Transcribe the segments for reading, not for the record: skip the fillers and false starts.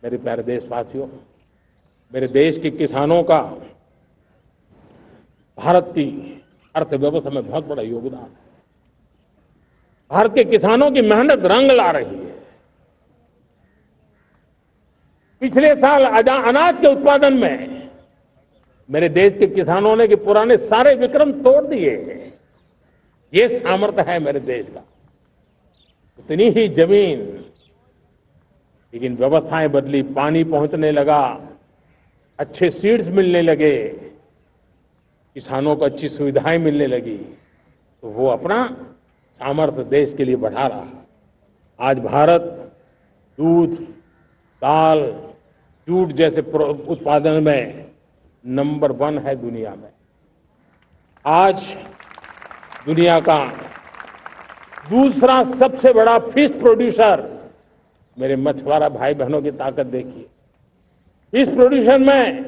मेरे प्यारे देशवासियों, मेरे देश के किसानों का भारत की अर्थव्यवस्था में बहुत बड़ा योगदान है। भारत के किसानों की मेहनत रंग ला रही है। पिछले साल अनाज के उत्पादन में मेरे देश के किसानों ने के पुराने सारे विक्रम तोड़ दिए हैं। ये सामर्थ्य है मेरे देश का। उतनी ही जमीन, लेकिन व्यवस्थाएं बदली, पानी पहुंचने लगा, अच्छे सीड्स मिलने लगे, किसानों को अच्छी सुविधाएं मिलने लगी, तो वो अपना सामर्थ्य देश के लिए बढ़ा रहा है। आज भारत दूध, दाल, जूट जैसे उत्पादन में नंबर 1 है दुनिया में। आज दुनिया का दूसरा सबसे बड़ा फिश प्रोड्यूसर, मेरे मछुआरा भाई बहनों की ताकत देखिए। फिश प्रोड्यूसर में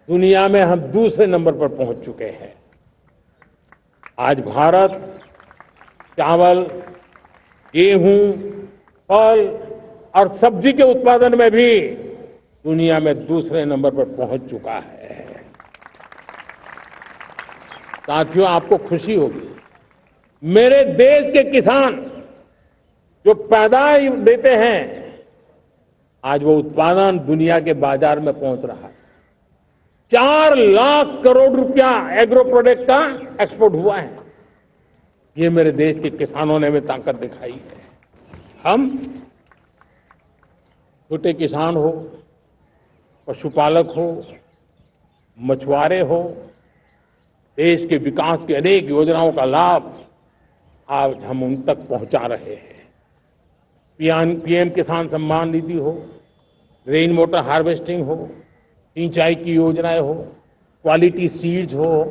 दुनिया में हम दूसरे नंबर पर पहुंच चुके हैं। आज भारत चावल, गेहूं, फल और सब्जी के उत्पादन में भी दुनिया में दूसरे नंबर पर पहुंच चुका है। साथियों, आपको खुशी होगी, मेरे देश के किसान जो पैदावार देते हैं, आज वो उत्पादन दुनिया के बाजार में पहुंच रहा है। 4 लाख करोड़ रुपया एग्रो प्रोडक्ट का एक्सपोर्ट हुआ है। ये मेरे देश के किसानों ने भी ताकत दिखाई है। हम छोटे किसान हो, पशुपालक हो, मछुआरे हो, देश के विकास की अनेक योजनाओं का लाभ आज हम उन तक पहुंचा रहे हैं। पीएम किसान सम्मान निधि हो, रेन वाटर हार्वेस्टिंग हो, सिंचाई की योजनाएं हो, क्वालिटी सीड्स हो,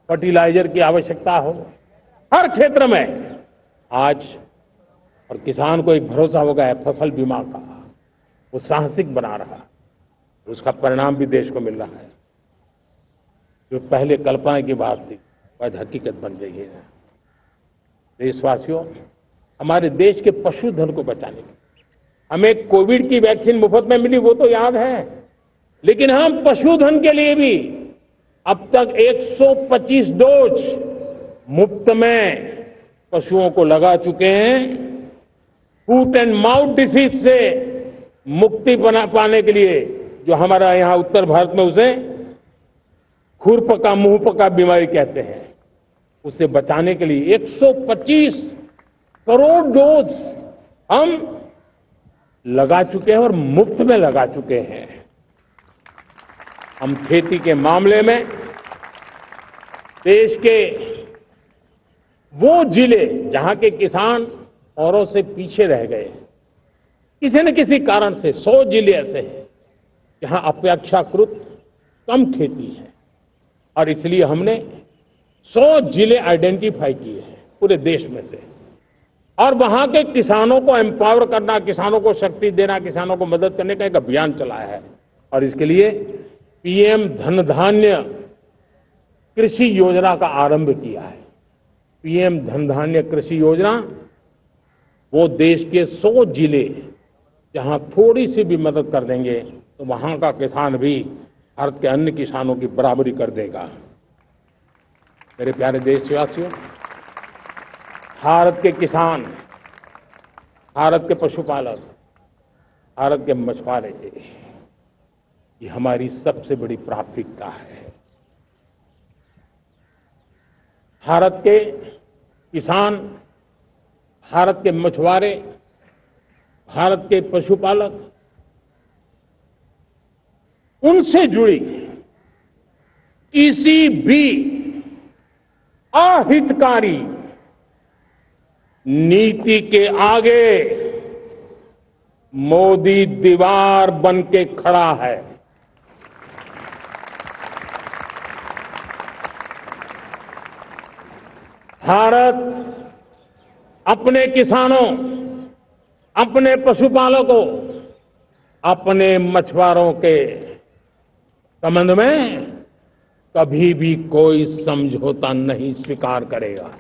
फर्टिलाइजर की आवश्यकता हो, हर क्षेत्र में आज और किसान को एक भरोसा हो गया है फसल बीमा का। वो साहसिक बना रहा है, उसका परिणाम भी देश को मिल रहा है। जो पहले कल्पना की बात थी वह हकीकत बन रही है। देशवासियों, हमारे देश के पशुधन को बचाने के, हमें कोविड की वैक्सीन मुफ्त में मिली वो तो याद है, लेकिन हम पशुधन के लिए भी अब तक 125 डोज मुफ्त में पशुओं को लगा चुके हैं। फूट एंड माउथ डिसीज से मुक्ति पाने के लिए, जो हमारा यहाँ उत्तर भारत में उसे खुरपका मुंहपका बीमारी कहते हैं, उसे बचाने के लिए 125 करोड़ डोज हम लगा चुके हैं और मुफ्त में लगा चुके हैं। हम खेती के मामले में देश के वो जिले जहां के किसान औरों से पीछे रह गए, किसी न किसी कारण से 100 जिले ऐसे हैं जहां अपेक्षाकृत कम खेती है, और इसलिए हमने 100 जिले आइडेंटिफाई किए हैं पूरे देश में से, और वहां के किसानों को एम्पावर करना, किसानों को शक्ति देना, किसानों को मदद करने का एक अभियान चलाया है। और इसके लिए पीएम धन धान्य कृषि योजना का आरंभ किया है। पीएम धन धान्य कृषि योजना वो देश के 100 जिले जहां थोड़ी सी भी मदद कर देंगे तो वहां का किसान भी भारत के अन्य किसानों की बराबरी कर देगा। मेरे प्यारे देशवासियों, भारत के किसान, भारत के पशुपालक, भारत के मछुआरे, ये हमारी सबसे बड़ी प्राथमिकता है। भारत के किसान, भारत के मछुआरे, भारत के पशुपालक, उनसे जुड़ी किसी भी अहितकारी नीति के आगे मोदी दीवार बन के खड़ा है। भारत अपने किसानों, अपने पशुपालकों, अपने मछुआरों के संबंध में कभी भी कोई समझौता नहीं स्वीकार करेगा।